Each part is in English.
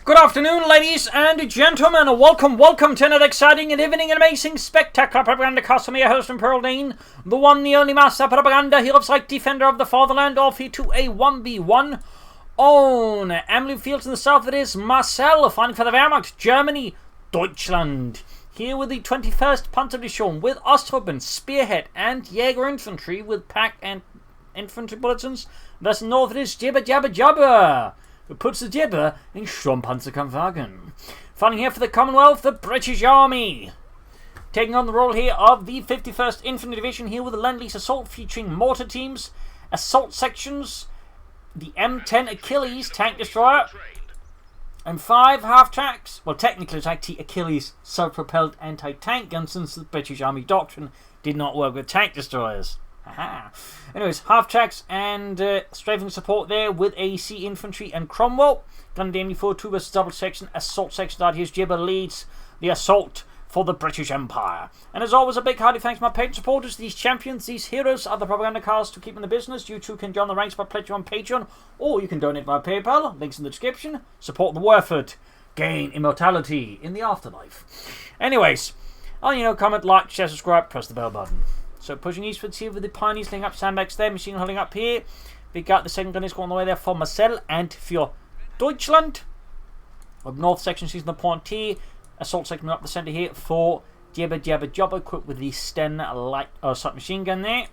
Good afternoon, ladies and gentlemen, and welcome to another exciting and evening and amazing spectacular Propagandacaster. I'm your host and Pearl Dean, the one, the only master of propaganda. He loves like defender of the fatherland, off here to a 1v1 on Amilly Fields in the south. It is Marcel, fighting for the Wehrmacht, Germany, Deutschland. Here with the 21st Panzerdivision, with Ostruppen, Spearhead, and Jäger Infantry, with pack and infantry bulletins. Thus north it is JibberJabberJobber, who puts the jibber in Sturmpanzerkampfwagen. Fighting here for the Commonwealth, the British Army. Taking on the role here of the 51st Infantry Division, here with the Lend-Lease Assault, featuring mortar teams, assault sections, the M10 Achilles tank destroyer, and 5 half-tracks. Well, technically it's actually Achilles self-propelled anti-tank guns, since the British Army doctrine did not work with tank destroyers. Aha. Anyways, half-tracks and strafing support there with AC infantry and Cromwell. Gun Damney 4-2 versus double section, assault section out. Here's Jibber leads the assault for the British Empire. And as always, a big hearty thanks to my Patreon supporters, these champions, these heroes of the Propagandacast to keep in the business. You too can join the ranks by pledging on Patreon, or you can donate via PayPal, links in the description. Support the war effort, gain immortality in the afterlife. Anyways, comment, like, share, subscribe, press the bell button. So pushing eastwards here with the Pioneers laying up sandbags there, machine holding up here. We got the second gun is going on the way there for Marcel and for Deutschland. Up north section sees the Pointier. Assault section up the centre here for JibberJabberJobber, equipped with the Sten light submachine gun there.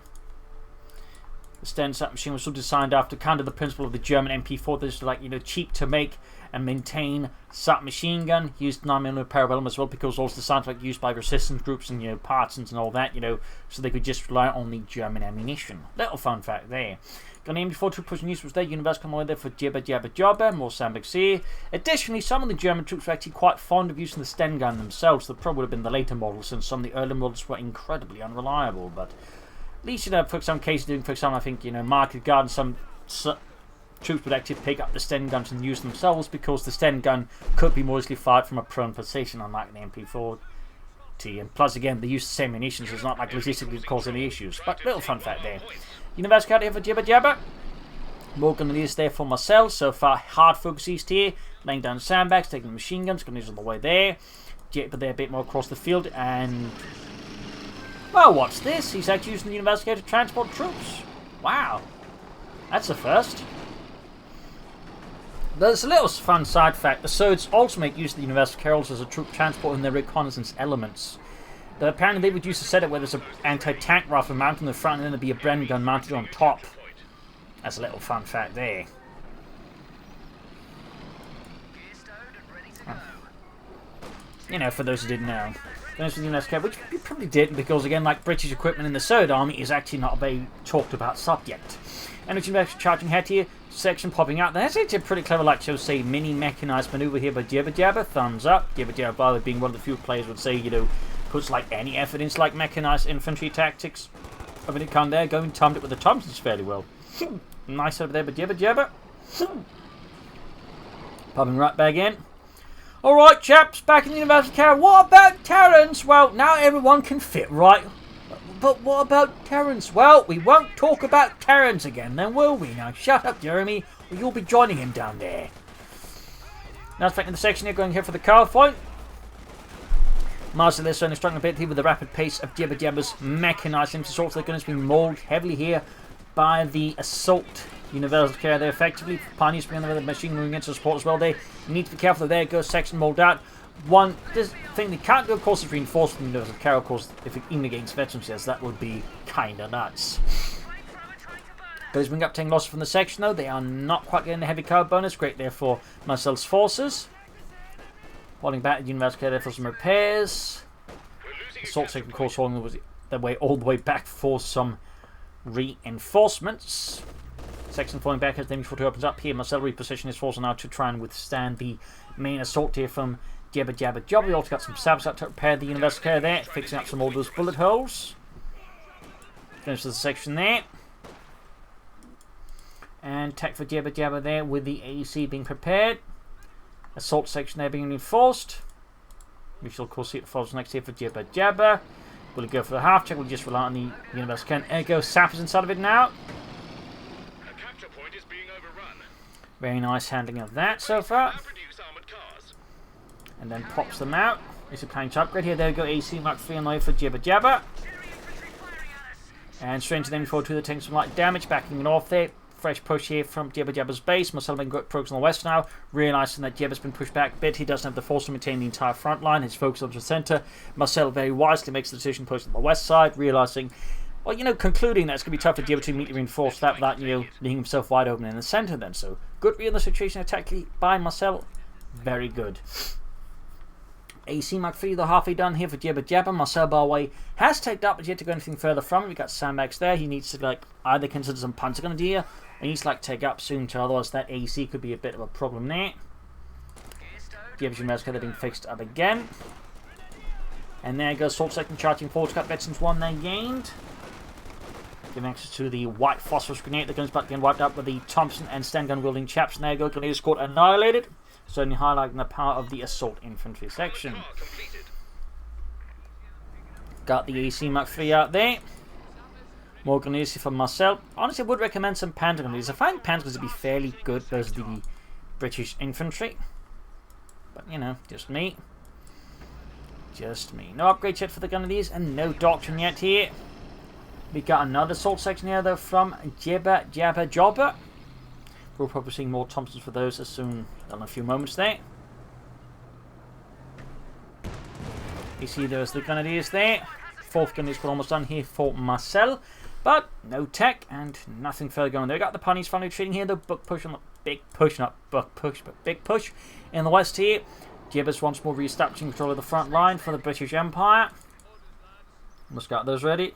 The Sten submachine was designed after kind of the principle of the German MP4. This is cheap to make and maintain submachine gun. Used 9mm parabellum as well, because also the sounds used by resistance groups and partisans and all that, so they could just rely on the German ammunition. Little fun fact there. Gun MP4 pushing eastwards there. University on the way there for JibberJabberJobber. More sandbags here. Additionally, some of the German troops were actually quite fond of using the Sten gun themselves. That probably would have been the later models, since some of the early models were incredibly unreliable. But at least, for some cases, for example, I think, market guard and some troops would actually pick up the Sten guns and use themselves, because the Sten gun could be more easily fired from a prone position, unlike the MP40. And plus, again, they use the same ammunition, so it's not like logistically it cause any issues. But little fun fact there. University out here for JibberJabber. Morgan is there for Marcel. So far, hard focus east here. Laying down sandbags, taking the machine guns. Going to use on the way there. Jibber there a bit more across the field. And well, what's this? He's actually using the University to transport troops. Wow. That's a first. There's a little fun side fact. The Soviets also make use of the University Carols as a troop transport in their reconnaissance elements. Apparently they would use a setup where there's an anti-tank rifle mounted in the front and then there'd be a Bren gun mounted on top. That's a little fun fact there. For those who didn't know. Which you probably didn't, because again, like British equipment in the Third Army is actually not a very talked about subject. Energy charging head here, section popping out. That's actually a pretty clever, say, mini mechanized maneuver here by JibberJabber. Thumbs up. JibberJabber, by being one of the few players, would say, puts any effort into mechanized infantry tactics. I mean, it come there, going timed it with the Thompsons fairly well. Nice over there by JibberJabber. Popping right back in. Alright, chaps, back in the University Carol. What about Terrence? Well, now everyone can fit, right? But what about Terrence? Well, we won't talk about Terrence again, then, will we? Now, shut up, Jeremy, or you'll be joining him down there. Now, back in the section here, going here for the car fight. Marcel is certainly struggling a bit here with the rapid pace of JibberJabber's mechanized assault. They're going to be mauled heavily here by the assault Universal Care there effectively. Pioneers bringing the machine moving into support as well. They need to be careful. There goes section mauled out. One thing they can't do, of course, is reinforce the Universal Care, of course, if it even against veterans, yes, that would be kinda nuts. Those bring up 10 losses from the section though. They are not quite getting the heavy cover bonus. Great there for Marcel's forces. Holding back the Universal Care there for some repairs. Assault section, of course, holding their way all the way back for some reinforcements. Section falling back as the M42 opens up here. Marcel repositions his force now to try and withstand the main assault here from JibberJabberJobber. We also got some sabs out to repair the Universal Care there, fixing up some of those bullet holes. Finish the section there. And tech for JibberJabber there with the AC being prepared. Assault section there being reinforced. We shall of course see it follows next here for JibberJabber. Will it go for the half check? We'll just rely on the Universal Care. There goes sappers inside of it now. Very nice handling of that so far. And then pops them out. It's a planning to upgrade here. There we go. AC Mark 3 on the way for JibberJabber. And straight into the M4 2 that takes some light damage. Backing it off there. Fresh push here from JibberJabber's base. Marcel making good progress on the west now. Realising that Jibber's been pushed back a bit. He doesn't have the force to maintain the entire front line. He's focused on the centre. Marcel very wisely makes the decision to push on the west side. Realising, well, concluding that it's going to be tough for Jibber to immediately reinforce that without, leaving himself wide open in the centre then. So, good read on the situation tactically by Marcel. Very good. AC Mark 3, though, halfway done here for JibberJabber. Marcel, by the way, has taken up, but yet to go anything further from it. We've got sandbags there. He needs to, either consider some punts are going to do, or he needs to, take up soon, to otherwise that AC could be a bit of a problem there. Jibber's America, they're being fixed up again. And there goes Salt Second charging forward. Got Betson's one there gained. Giving access to the white phosphorus grenade. The gun's about getting wiped out with the Thompson and Sten gun wielding chaps. And there you go. Grenade squad annihilated. Certainly highlighting the power of the assault infantry section. Got the AC Mark 3 out there. More grenades from Marcel. Honestly, I would recommend some Panther grenades. I find Panther grenades to be fairly good versus the British infantry. But, just me. Just me. No upgrade yet for the grenadiers and no doctrine yet here. We got another assault section here, though, from JibberJabberJobber. We'll probably see more Thompsons for those as soon as in a few moments there. You see there's the grenadiers there. Fourth grenadier squad almost done here for Marcel. But no tech and nothing further going there. We got the ponies finally retreating here. The book push on the big push, not buck push, but big push in the west here. Jibbers once more re-establishing control of the front line for the British Empire. Must got those ready.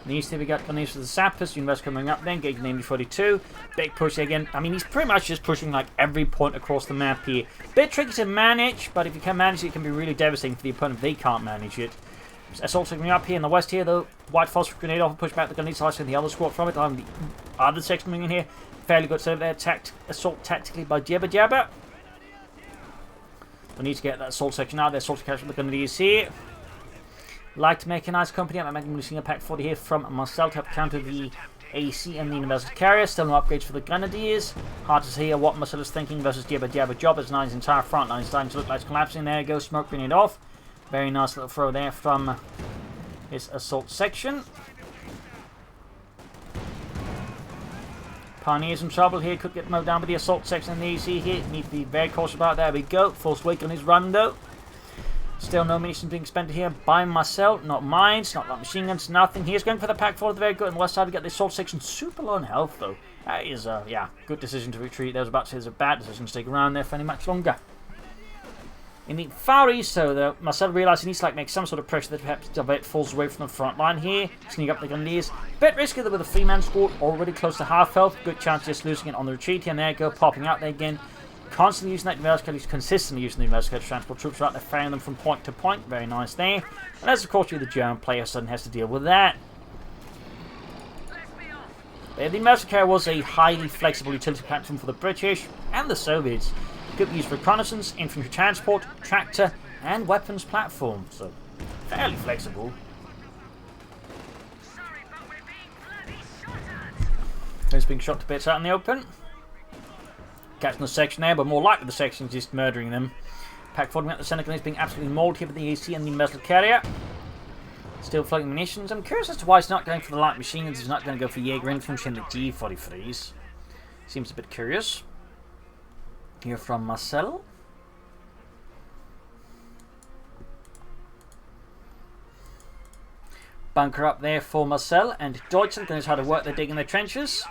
In the east here we got Grenadiers for the Sappers, University coming up then, getting namely 42. Big push again. I mean, he's pretty much just pushing every point across the map here. Bit tricky to manage, but if you can manage it, it can be really devastating for the opponent if they can't manage it. Assault coming up here in the west here, though. White phosphorus grenade off, push back the Grenadiers, slicing the other squad from it. The other section coming in here. Fairly good so there. Assault tactically by JibberJabber. We need to get that assault section out there. Assault to catch up the Grenadiers here. Like to make a nice company. I'm making a pack 40 here from Marcel to help counter the AC and the Universal Carrier. Still no upgrades for the Grenadiers. Hard to hear what Marcel is thinking versus JibberJabberJobber. As now his entire front line is starting to look like it's collapsing. There you go, smoke grenade off. Very nice little throw there from his assault section. Pioneers in trouble here. Could get mowed down with the assault section and the AC here. Need to be very cautious about that. There we go. Force wake on his run though. Still no munitions being spent here by Marcel. Not mines, not machine guns, nothing. He's going for the pack forward. Very good. On the west side, we got the assault section. Super low on health, though. That is, yeah, good decision to retreat. That was about to say it's a bad decision to stick around there for any much longer. In the far east, though, Marcel realised he needs to make some sort of pressure that perhaps a bit falls away from the front line here. Sneak up the Grenadiers. Bit risky though with a 3-man squad already close to half health. Good chance just losing it on the retreat here. And there you go, popping out there again. Constantly using that Universal, he's consistently using the Universal to transport troops right there, ferrying them from point to point. Very nice there. And as of course you're the German player, suddenly has to deal with that. The Universal Carrier was a highly flexible utility platform for the British and the Soviets. Could be used for reconnaissance, infantry transport, tractor, and weapons platform. So, fairly flexible. He's being shot to bits out in the open. Catching the section there, but more likely the section is just murdering them. Pack folding out the center is being absolutely mauled here with the AC and the Universal Carrier. Still floating munitions. I'm curious as to why he's not going for the light machine guns. He's not going to go for Jaeger infantry and the G43s. Seems a bit curious. Here from Marcel. Bunker up there for Marcel and Deutschland knows how to work their digging their trenches.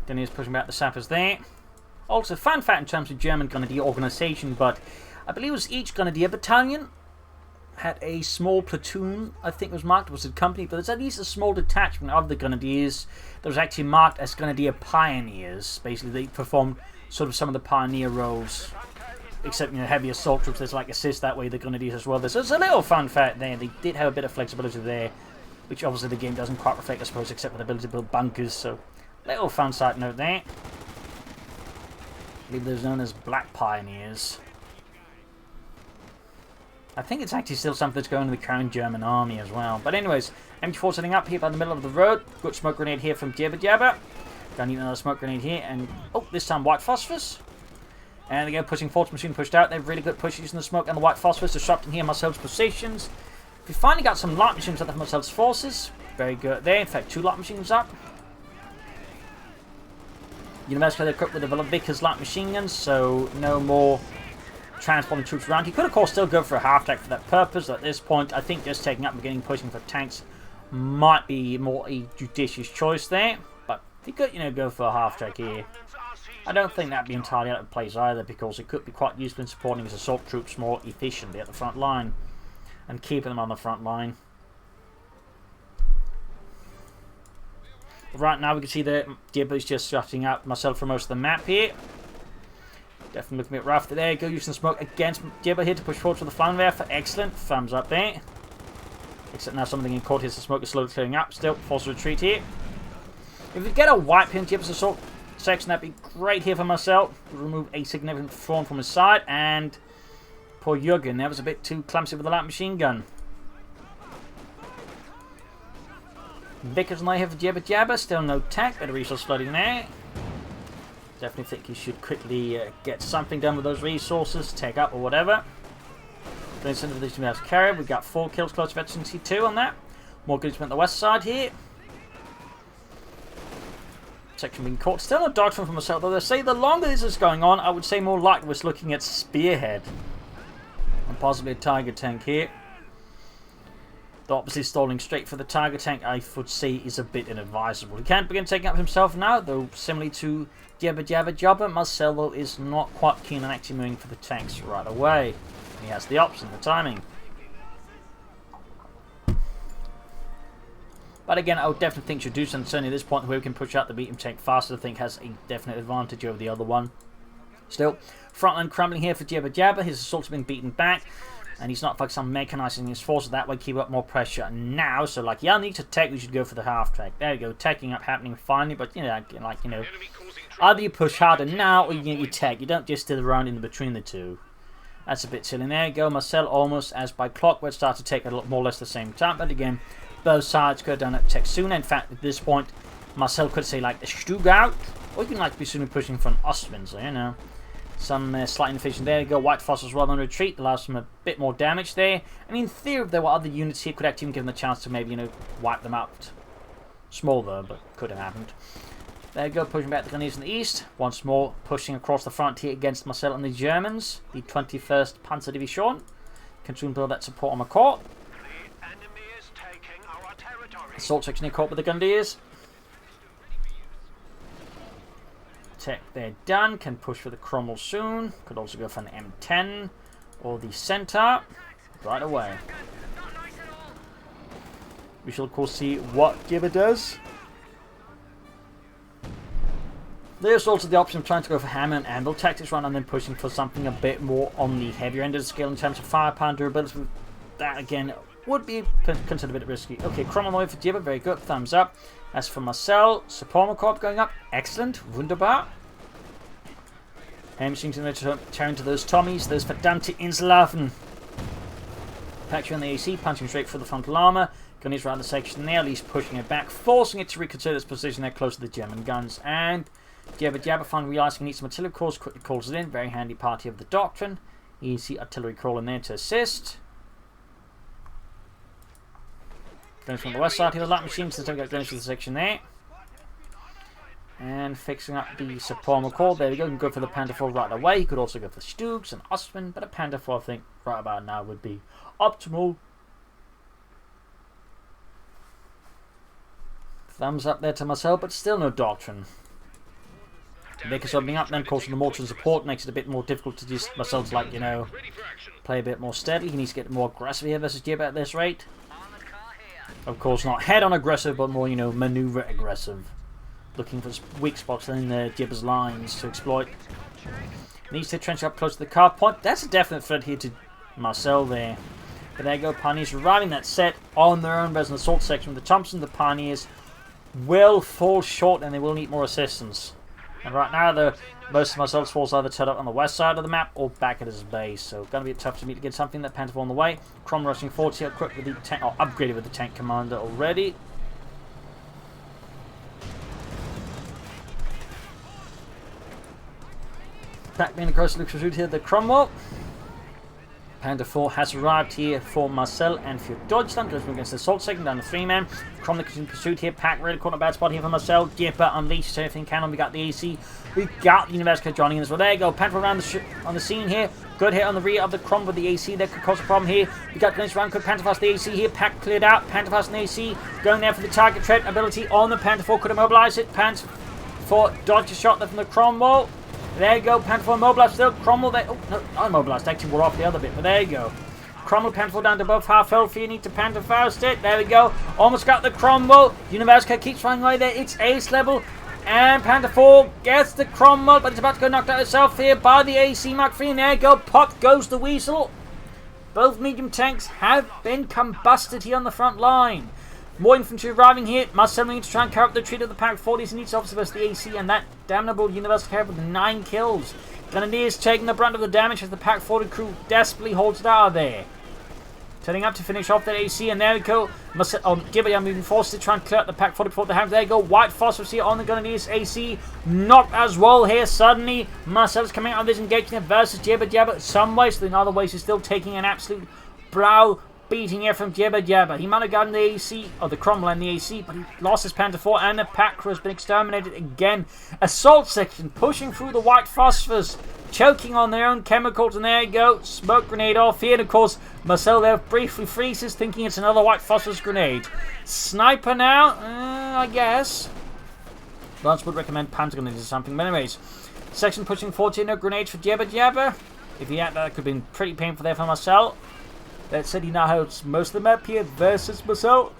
Then he's pushing back the sappers there. Also, fun fact in terms of German Grenadier organisation, but I believe it was each Grenadier battalion had a small platoon, I think it was marked, was a company, but there's at least a small detachment of the Grenadiers that was actually marked as Grenadier Pioneers. Basically, they performed sort of some of the pioneer roles, except, heavy assault troops, there's assist that way, the Grenadiers as well. So it's a little fun fact there. They did have a bit of flexibility there, which obviously the game doesn't quite reflect, I suppose, except for the ability to build bunkers, so little fun side note there. I believe those known as Black Pioneers. I think it's actually still something that's going to the current German army as well. But anyways, MG4 setting up here by the middle of the road. Good smoke grenade here from JibberJabber. Gonna need another smoke grenade here, and oh, this time white phosphorus. And again, pushing forward, machine pushed out. They're really good push using the smoke and the white phosphorus disrupting here Marcel's positions. We finally got some light machines up of Marcel's forces. Very good there. In fact, 2 light machines up. University equipped with the Vickers light machine guns, so no more transporting troops around. He could, of course, still go for a half-track for that purpose. At this point, I think just taking up and beginning pushing for tanks might be more a judicious choice there. But he could, go for a half-track here. I don't think that'd be entirely out of place either, because it could be quite useful in supporting his assault troops more efficiently at the front line and keeping them on the front line. Right now we can see that Jibber's just shutting out Marcel for most of the map here. Definitely looking a bit rough. There you go, using the smoke against Jibber here to push forward for the flank there for excellent. Thumbs up there. Except now something in court here, so the smoke is slowly clearing up. Still, forced retreat here. If we get a wipe here in Jibber's assault section, that'd be great here for Marcel. Remove a significant thorn from his side, and poor Jürgen, that was a bit too clumsy with the light machine gun. Vickers and I have JibberJabber, still no tech, better resource flooding there. Definitely think he should quickly get something done with those resources, tech up or whatever. Then send the division to carry. We got 4 kills close to vicinity 2 on that. More goods on the west side here. Section being caught. Still no doctrine from myself, though they say the longer this is going on, I would say more likely we're looking at Spearhead. And possibly a Tiger tank here. Though obviously stalling straight for the Tiger tank, I would say, is a bit inadvisable. He can't begin taking up himself now, though similarly to JibberJabberJobber, Marcel though is not quite keen on actually moving for the tanks right away. He has the option, the timing. But again, I would definitely think should do something. Certainly at this point, whoever can push out the medium tank faster, I think has a definite advantage over the other one. Still, frontline crumbling here for JibberJabber. His assault's been beaten back, and he's not focused on mechanizing his forces that way, keep up more pressure now. So, like, yeah, need to tech, we should go for the half track. There you go, teching up happening finally. But either you push harder now or you get your tech. You don't just sit around in between the two. That's a bit silly. There you go, Marcel almost as by clockwork start to take a lot more or less the same time. But again, both sides could have done that tech sooner. In fact, at this point, Marcel could say like the Stuttgart, or you can like be soon pushing for an Ostwind, so some slight inefficient. There you go, white phosphorus well on retreat, allows them a bit more damage there. And in theory, if there were other units here, could actually even give them the chance to maybe wipe them out. Small though, but could have happened. There you go, pushing back the Grenadiers in the east. Once more, pushing across the frontier against Marcel and the Germans. The 21st Panzer Division can soon build that support on the court. Assault section here caught with the Grenadiers. Tech they're done. Can push for the Cromwell soon. Could also go for an M10 or the Centaur right away. We shall of course see what Jibber does. There's also the option of trying to go for hammer and anvil tactics run and then pushing for something a bit more on the heavier end of the scale in terms of firepower and durability. That again would be considered a bit risky. Okay, Cromwell for Jibber, very good, thumbs up. As for Marcel, Support Corps going up, excellent, wunderbar. Machines going to turn to those Tommies, those verdammte Inselhafen. Patcher on the AC, punching straight for the frontal armour. Gunnies around the section there, at least pushing it back, forcing it to reconsider its position there close to the German guns. And JibberJabber finally realising he needs some artillery calls, quickly calls it in. Very handy party of the doctrine. Easy artillery call in there to assist. Gunners from the west side here, the light machines, so don't get gunners to the section there. And fixing up the Support Corps. There we go, you can go for the Panther 4 right away. You could also go for Stugs and Ostwind, but a Panther 4 I think right about now would be optimal. Thumbs up there to Marcel, but still no doctrine. Vickers opening up, then calls for the mortar and support, makes it a bit more difficult to just Marcel's like, play a bit more steadily. He needs to get more aggressive here versus Jibber at this rate. Of course, not head-on aggressive, but more, maneuver aggressive. Looking for weak spots in Jibber's lines to exploit. Needs to trench up close to the car point. That's a definite threat here to Marcel there. But there you go, Pioneers arriving that set on their own. There's an assault section with the Thompson. The Pioneers will fall short and they will need more assistance. And right now, most of Marcel's forces either turn up on the west side of the map or back at his base. So, going to be tough to meet to get something. That Panther on the way. Crom rushing forward here, equipped with the tank, or upgraded with the tank commander already. Pack being across the route here, the Cromwell. Panther 4 has arrived here for Marcel and for Deutschland. Goes against the assault second down to 3-man. Cromwell in pursuit here. Pack really caught a bad spot here for Marcel. Jibber unleashed everything can. We got the AC. We got the University joining in as well. There you go. Panther around on the scene here. Good hit on the rear of the Cromwell with the AC. That could cause a problem here. We got Glennis around. Could Panther fast the AC here. Pack cleared out. Panther fast and the AC. Going there for the target tread ability on the Panther 4. Could immobilize it. Panther 4 dodged a shot there from the Cromwell. There you go, Panther 4 immobilized still. Cromwell there. Oh, no, not immobilized. Actually, we're off the other bit, but there you go. Cromwell, Panther 4 down to above half health. You need to Panther fast it. There we go. Almost got the Cromwell. University keeps flying away there. It's ace level. And Panther 4 gets the Cromwell, but it's about to go knocked out itself here by the AC Mark III. And there you go. Pop goes the Weasel. Both medium tanks have been combusted here on the front line. More infantry arriving here. Marcel needs to try and carry up the retreat of the Pack 40s. He needs to obviously versus the AC and that damnable University carry with 9 kills. Grenadiers taking the brunt of the damage as the Pack 40 crew desperately holds it out there. Turning up to finish off that AC, and there we go. Jibber moving forced to try and clear out the Pack 40 before the hands. There you go. White phosphorus here on the Grenadiers AC. Knocked as well here suddenly. Marcel's coming out of this engagement versus JibberJabber. Some ways, but in other ways, he's still taking an absolute brow beating here from JibberJabber. He might have gotten the AC, or the Cromwell and the AC, but he lost his Panther 4, and the Pack crew has been exterminated again. Assault section pushing through the white phosphorus, choking on their own chemicals, and there you go. Smoke grenade off here, and of course, Marcel there briefly freezes, thinking it's another white phosphorus grenade. Sniper now? I guess. Lance would recommend Panther grenades or something, but anyways. Section pushing forward here, no grenades for JibberJabber. If he had that, could have been pretty painful there for Marcel. That said, he now holds most of the map here versus Marcel.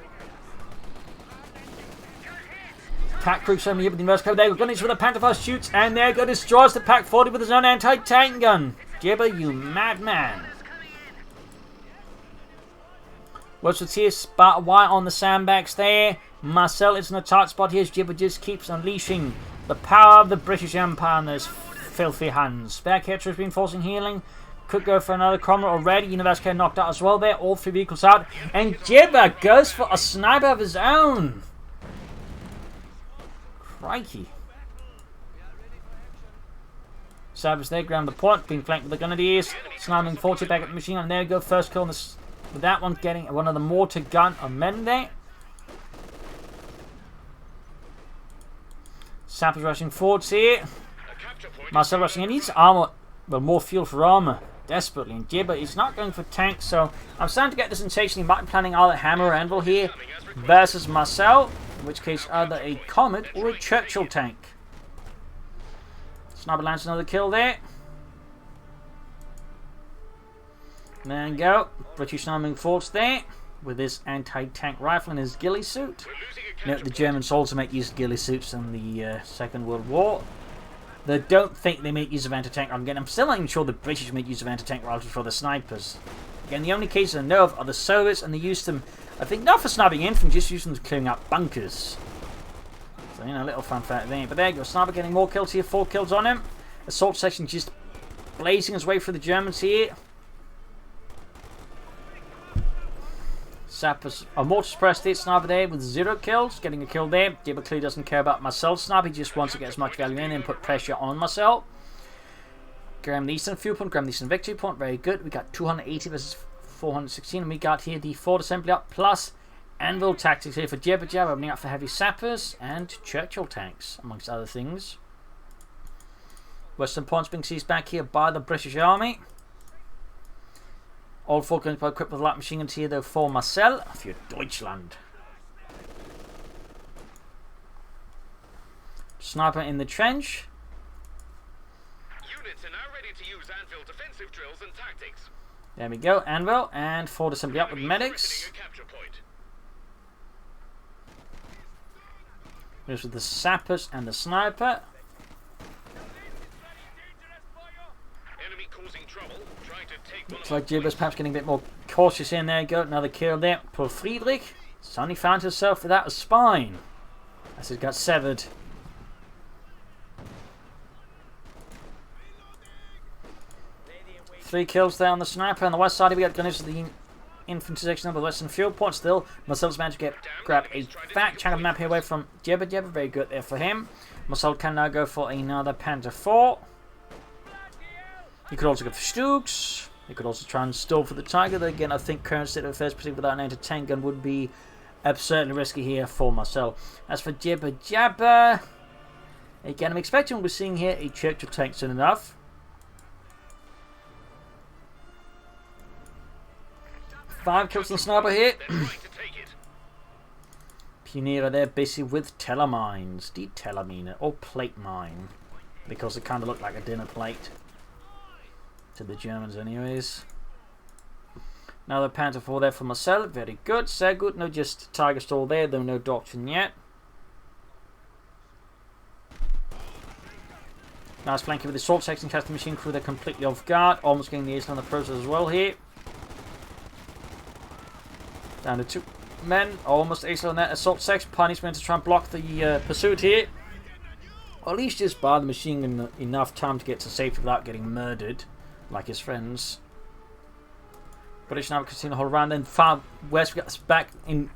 Pack crew showing me here with the inverse cover. There we go. Gunnage with the Panther fast shoots, and there go. Destroys the Pack 40 with his own anti-tank gun. Jibber, you madman. Watch the tear spot white on the sandbags there. Marcel is in a tight spot here as Jibber just keeps unleashing the power of the British Empire in those filthy hands. Spare catcher has been forcing healing. Could go for another Cromwell already. University knocked out as well there. All 3 vehicles out. And Jibber goes for a sniper of his own. Crikey. Savage there. Ground the point. Being flanked with the Grenadiers. Sniping 40 back at the machine. And there you go. First kill on this, with that one. Getting one of the mortar gun of men there. Sappers rushing forwards here. Marcel rushing in. He needs armor. Well, more fuel for armor. Desperately. And Jibber is not going for tanks, so I'm starting to get the sensation he might be planning either Hammer or Anvil here versus Marcel, in which case either a Comet or a Churchill tank. Sniper lands another kill there. There you go. British sniping forwards there with his anti-tank rifle and his ghillie suit. Note the Germans also make use of ghillie suits in the Second World War. They don't think they make use of anti-tank. I'm still not even sure the British make use of anti-tank rifles for the snipers. Again, the only cases I know of are the Soviets, and they use them, I think, not for sniping infantry, just use them to clearing out bunkers. So, you know, a little fun fact there. But there you go. Sniper getting more kills here. 4 kills on him. Assault section just blazing his way through the Germans here. Sappers, a mortar suppressed it. Sniper there with 0 kills. Getting a kill there. Jibber clearly doesn't care about Marcel's sniper. He just wants to get as much value in and put pressure on Marcel. Graham Neeson fuel point. Graham Neeson victory point. Very good. We got 280 versus 416. And we got here the Ford assembly up plus Anvil tactics here for JibberJabber. Opening up for heavy sappers and Churchill tanks, amongst other things. Western points being seized back here by the British Army. All 4 guns equipped with light machine guns here though for Marcel for Deutschland. Sniper in the trench. Units are now ready to use Anvil defensive drills and tactics. There we go, Anvil and Ford assembly up with medics. Here's with the sappers and the sniper. Looks like Jibber's perhaps getting a bit more cautious in. There you go, another kill there. Poor Friedrich suddenly found herself without a spine as it got severed. 3 kills there on the sniper. On the west side, we got gunners of the infantry section of the western field point. Still, Marcel's managed to grab a fat chunk of map here away from JibberJabber. Very good there for him. Marcel can now go for another Panther 4. He could also go for Stooks. He could also try and stall for the Tiger. Though again, I think current state of affairs, particularly without an anti-tank gun, would be absurdly risky here for Marcel. As for JibberJabber, again, I'm expecting we're seeing here a Churchill tank soon enough. Five kills on the sniper here. Pioneer there busy with telemines. Deteleminer or plate mine. Because it kind of looked like a dinner plate. To the Germans anyways. Another Panther 4 there for Marcel. Very good. Sehr good. No just Tiger stall there, though no doctrine yet. Nice flanking with the assault section. Catch the machine crew. They're completely off guard. Almost getting the ace on the process as well here. Down to 2 men. Almost ace on that assault section. Pioneer's going to try and block the pursuit here. Or at least just buy the machine gun enough time to get to safety without getting murdered. Like his friends. British now continue to hold around. Then far west, we got this back in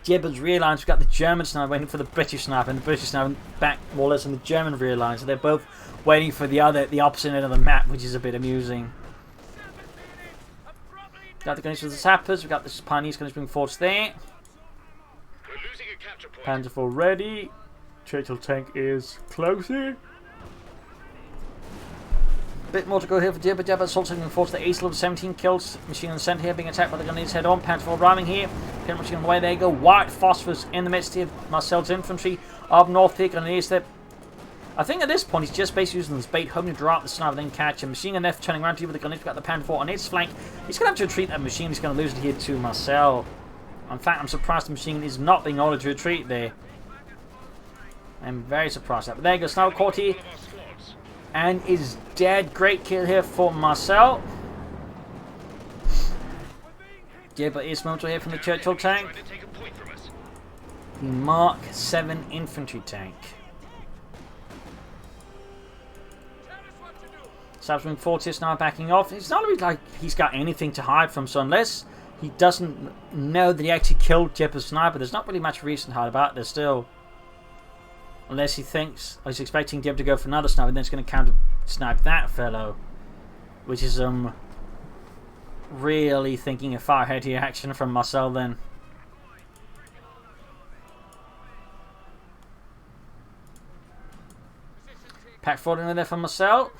Jibber's rear lines. We've got the German sniper waiting for the British sniper, and the British sniper back more or less on the German rear line. So they're both waiting for the opposite end of the map, which is a bit amusing. Got the gunners with the sappers. We've got the Pioneers gunners being forced there. Panther 4 ready. Churchill tank is closer. Bit more to go here for JibberJabber. Assault being forced to ace level 17 kills. Machine gun center here being attacked by the gunners head on. Panther 4 rhyming here. Pin machine on the way. There you go. White phosphorus in the midst here. Marcel's infantry up north here. Gunners there. I think at this point he's just basically using this bait, hoping to draw out the sniper, then catch him. Machine gun there turning around to you with the gunners. We've got the Panther 4 on its flank. He's going to have to retreat that machine. He's going to lose it here to Marcel. In fact, I'm surprised the machine is not being ordered to retreat there. I'm very surprised at that. But there you go. Sniper caught here. And is dead. Great kill here for Marcel. Jibber is momental here from the Churchill tank. The Mark 7 infantry tank. Submarine Fortis now backing off. It's not really like he's got anything to hide from, so unless he doesn't know that he actually killed Jibber's sniper, there's not really much reason to hide about this still. Unless he thinks, or he's expecting Jibber to go for another sniper, and then it's going to counter snipe that fellow. Which is really thinking a far ahead here action from Marcel then. Pack forward in there from Marcel.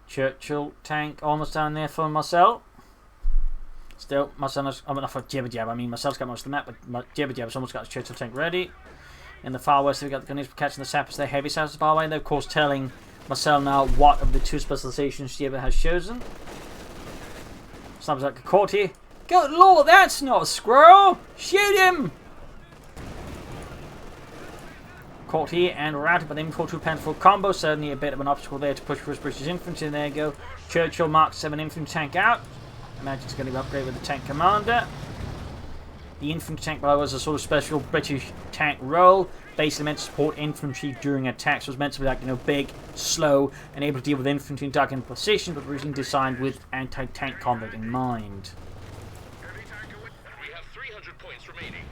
Churchill tank almost down there for Marcel. Still, Marcel's, not for JibberJabber. I mean, Marcel's got most of the map, but JibberJabber's almost got his Churchill tank ready. In the far west, we've got the gunners catching the sappers there. Heavy sappers, by the way. They're, of course, telling Marcel now what of the 2 specializations Jibber has chosen. Snipers like a court here. Good lord, that's not a squirrel! Shoot him! Caught here and routed by the M42 Panther 4 combo. Certainly a bit of an obstacle there to push for his British infantry. There you go. Churchill Mark 7 infantry tank out. Imagine it's going to be upgraded with the tank commander. The infantry tank, by the way, was a sort of special British tank role. Basically meant to support infantry during attacks. So it was meant to be like, you know, big, slow, and able to deal with infantry in dark position, but originally designed with anti-tank combat in mind. We have 300 points remaining.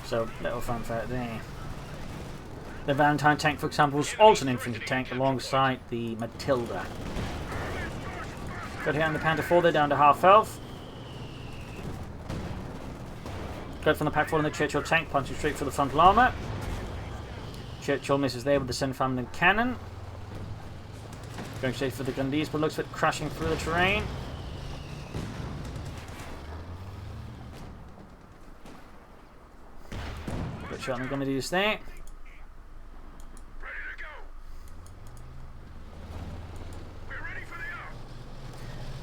So, little fanfare there. The Valentine tank, for example, was also an infantry tank alongside the Matilda. Got here on the Panther 4, they're down to half health. Good from the pack 4 on the Churchill tank, punching straight for the frontal armour. Churchill misses there with the Senfam cannon. Going straight for the Gundies, but looks like crashing through the terrain. Good shot on the Gundies there.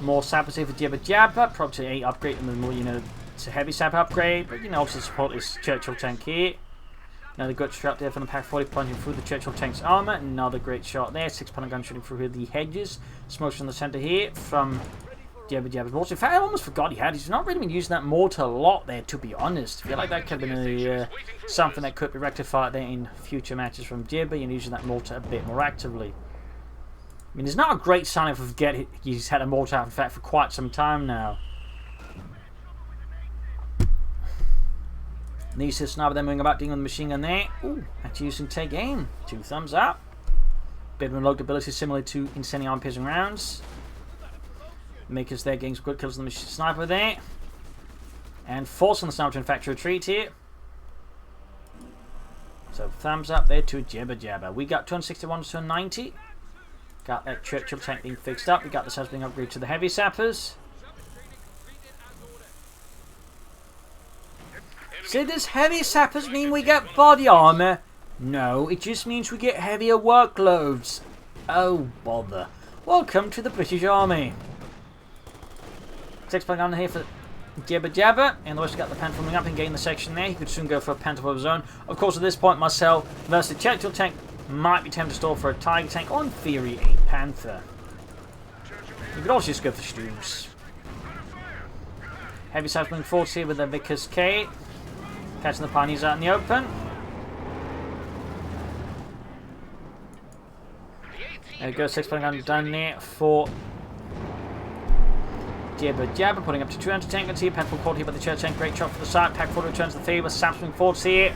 More sappers here for JibberJabber. Probably 8 upgrade and then more, you know, it's a heavy sapper upgrade, but you know, obviously support this Churchill tank here. Another good shot there from the Pack 40 punching through the Churchill tank's armour. Another great shot there. 6-pounder gun shooting through here the hedges. Smokes from the centre here from JibberJabber's mortar. In fact, I almost forgot he had. He's not really been using that mortar a lot there, to be honest. I feel like that could have been something that could be rectified there in future matches from Jibber, and using that mortar a bit more actively. I mean, there's not a great sign if I forget he's had a mortar in fact for quite some time now. Lease is sniper then moving about dealing with the machine gun there. Ooh, actually using take aim. 2 thumbs up. Bit of unlocked ability similar to incendiary arm piercing rounds. Makers there getting some good kills on the sniper there. And forcing the sniper to in fact retreat here. So thumbs up there to JibberJabber. We got 261 to 290. Got that Churchill tank being fixed up. We got the cells being upgraded to the heavy sappers. So does heavy sappers mean we get body armor? No, it just means we get heavier workloads. Oh bother. Welcome to the British Army. 6 plug on here for JibberJabber, and the rest got the Panther coming up and getting the section there. He could soon go for a Panther of his own. Of course, at this point, Marcel versus the Churchill tank might be tempted to stall for a Tiger tank, or in theory, a Panther. You could also just go for Stews. Heavy size moving forward here with the Vickers K. Catching the Pioneers out in the open. There we go, 6 plug on down there for JibberJabber, putting up to 200 tankers here. Panther caught here by the Church tank. Great shot for the side. Pack forward returns to the field with Samsung forwards here.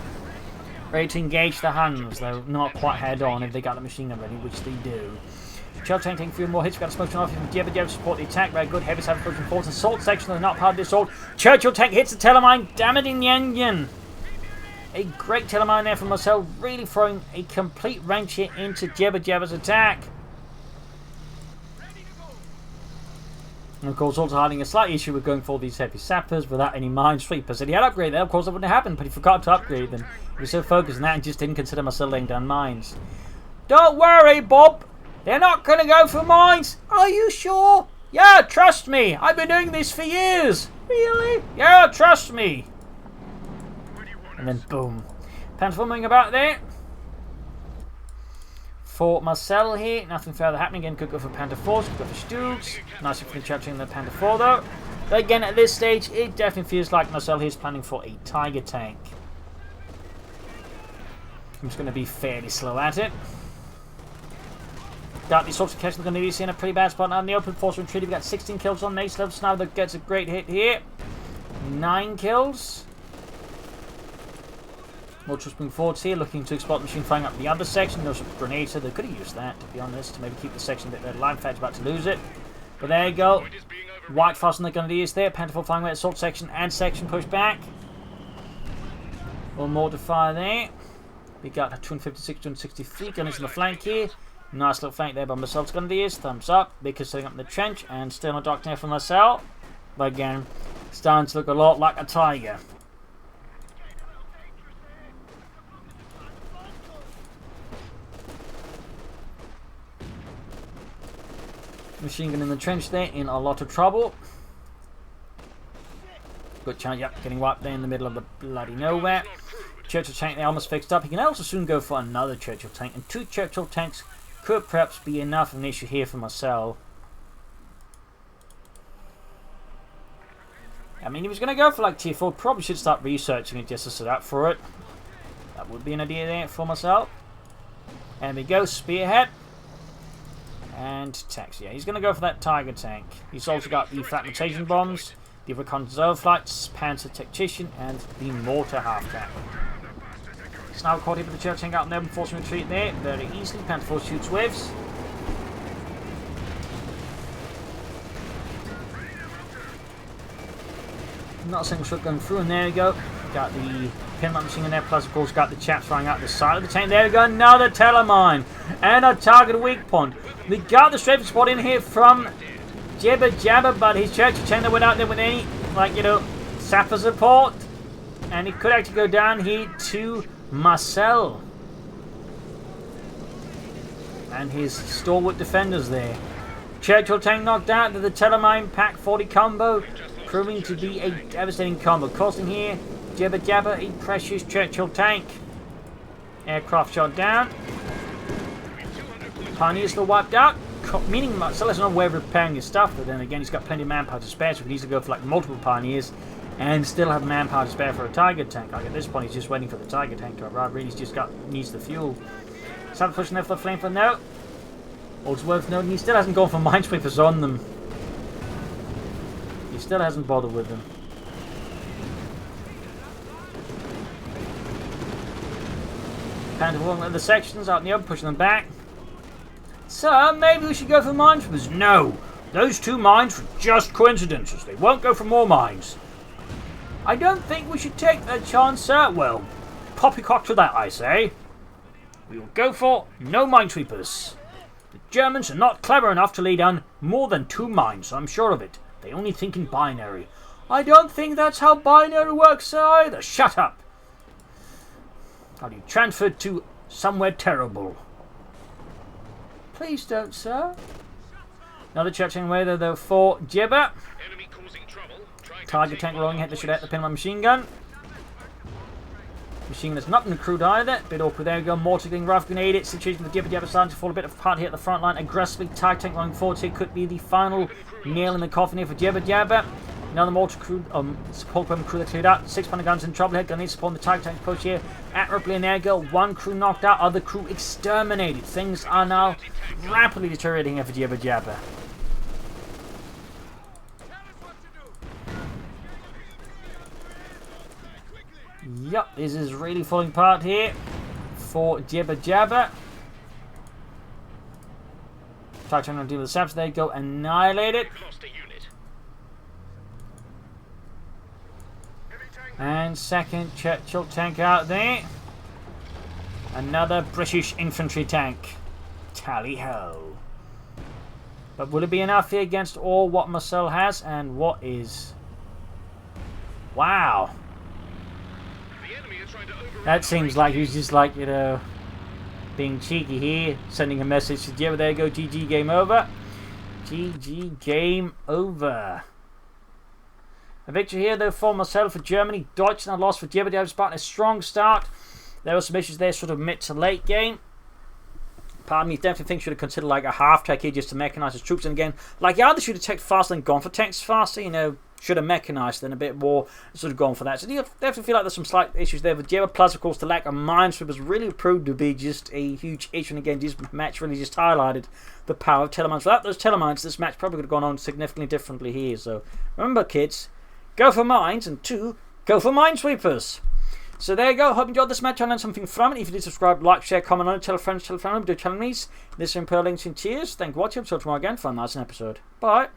Ready to engage the Huns, though not quite head on if they got the machine gun ready, which they do. Church tank taking a few more hits. We got a smoke off from JibberJabber support the attack. Very good. Heavy side approaching forwards. Assault section is not part of the assault. Churchill tank hits the telemine, damaging the engine. A great telemine there from Marcel, really throwing a complete wrench here into JibberJabber's attack. And of course, also having a slight issue with going for these heavy sappers without any mine sweepers. If he had upgraded there, of course, that wouldn't have happened, but he forgot to upgrade them. He was so focused on that and just didn't consider Marcel laying down mines. Don't worry, Bob. They're not going to go for mines. Are you sure? Yeah, trust me. I've been doing this for years. Really? Yeah, trust me. And then boom. Transforming about there. For Marcel here, nothing further happening. Again, could go for Panther 4, could go for Stooks. Nice for capturing the Panther 4 though. But again, at this stage, it definitely feels like Marcel here is planning for a Tiger tank. I'm just going to be fairly slow at it. Got these sorts of catches going to be in a pretty bad spot now in the open. Force retreat. We've got 16 kills on Ace level now that gets a great hit here. 9 kills. More troops moving forwards here, looking to exploit the machine firing up the other section. There's a grenade, so they could have used that, to be honest, to maybe keep the section a bit better alive. In fact, about to lose it. But there you go. White fast on the Grenadiers there. Panther flying away, assault section and section pushed back. One more to fire there. We got 256, 263 gunners in the flank here. Nice little flank there by Marcel's Grenadiers. Thumbs up. Because setting up in the trench and still a dock there from Marcel. But again, starting to look a lot like a Tiger. Machine gun in the trench there, in a lot of trouble. Good chance, yep, getting wiped there in the middle of the bloody nowhere. Churchill tank there almost fixed up. He can also soon go for another Churchill tank, and 2 Churchill tanks could perhaps be enough of an issue here for Marcel. I mean, he was going to go for like tier 4, probably should start researching it just to set up for it. That would be an idea there for Marcel. And we go, Spearhead. And tanks, yeah, he's going to go for that Tiger tank. He's also got the fragmentation bombs, the recon reserve flights, Panzer Tactician, and the mortar half-cap. Sniper caught here with the Church tank out in there, forcing retreat there very easily. Panther 4 shoots whiffs. Not a single shot going through, and there we go. Got the pinlock machine in there, plus of course got the chaps flying out the side of the tank. There we go, another telemine and a target weak point. We got the strafing spot in here from JibberJabber, but his Churchill tank that went out there with any, like, you know, sapper support, and it could actually go down here to Marcel and his stalwart defenders there. Churchill tank knocked out to the telemine pack 40 combo, proving to be a devastating combo, costing here JibberJabber a precious Churchill tank. Aircraft shot down. Pioneers still wiped out. meaning Marcel has no way of repairing his stuff, but then again he's got plenty of manpower to spare, so he needs to go for like multiple pioneers and still have manpower to spare for a tiger tank. Like at this point he's just waiting for the tiger tank to arrive. Really, he's just needs the fuel. Start pushing there for the flame for now. Also worth noting, he still hasn't gone for minesweepers on them. He still hasn't bothered with them. Kind of along the sections out in the open, pushing them back. So maybe we should go for minesweepers. No, those 2 mines were just coincidences. They won't go for more mines. I don't think we should take that chance, sir. Well, poppycock to that, I say. We will go for no minesweepers. The Germans are not clever enough to lay down more than 2 mines, I'm sure of it. They only think in binary. I don't think that's how binary works, sir, either. Shut up. Have you transferred to somewhere terrible? Please don't, sir. Another churching away there, though, for Jibber. Enemy causing trouble. Target tank rolling ahead, they should hit the pin on machine gun. Machine gun's not been crewed either. Bit awkward, there we go. Mortar getting rough grenaded. Situation with JibberJabber starting to fall a bit apart here at the front line. Aggressively, target tank rolling forward here could be the final nail in the coffin here for JibberJabber. Another mortar crew, support weapon crew that cleared out. 6 pounder guns in trouble here. Gonna need support on the target tank push here. Admirably, and there you go. 1 crew knocked out, other crew exterminated. Things are now rapidly deteriorating here for JibberJabber. Yup, this is really falling apart here for JibberJabber. Try to deal with the saps. There you go, annihilated. And second Churchill tank out there. Another British infantry tank. Tally ho. But will it be enough here against all what Marcel has? And what is... Wow. That seems like he's just like, you know, being cheeky here. Sending a message to Jibber. There you go. GG, game over. GG, game over. A victory here, though, for Marcel for Germany. Deutschland lost for Jibber. Despite a strong start. There were some issues there, sort of mid to late game. Part of me definitely think should have considered like a half tech here just to mechanize his troops. And again, like yeah, they should have teched faster and gone for techs faster, you know. Should have mechanized then a bit more, sort of gone for that. So you definitely feel like there's some slight issues there with Jibber. Plus, of course, the lack of minesweepers really proved to be just a huge issue. And again, this match really just highlighted the power of telemines. Without those telemines, this match probably would have gone on significantly differently here. So remember, kids, go for mines, and 2, go for minesweepers. So there you go. Hope you enjoyed this match. I learned something from it. If you did, subscribe, like, share, comment on it, tell friends, do channel me. This is Pearl Links and cheers. Thank you for watching. Until tomorrow again for a nice episode. Bye.